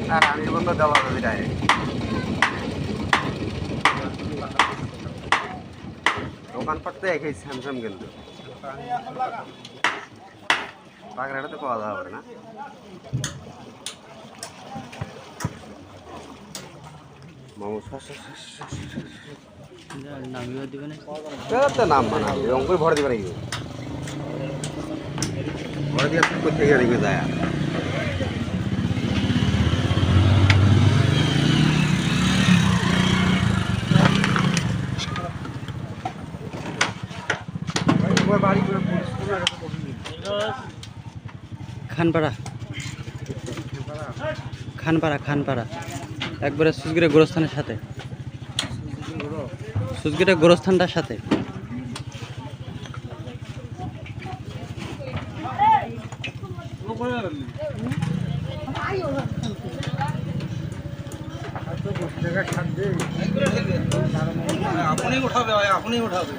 আর আমি বন্ধ দেওয়া যাবে ডাইরেক্ট দোকানপাট তো একই স্যামসাং কিন্তু বাগড়াটাতে পাওয়া যাবে না নাম বানাবে অঙ্কুর ভরে দিবে নাকি ভরে দিয়ে কোথেকে দিবে যায় খানপাড়া খানপাড়া খানপাড়া একবারে সুজগিরা গোরস্থানের সাথে সুজগিরা গোরস্থানটার সাথে আপনি উঠাবে আপনি উঠাবে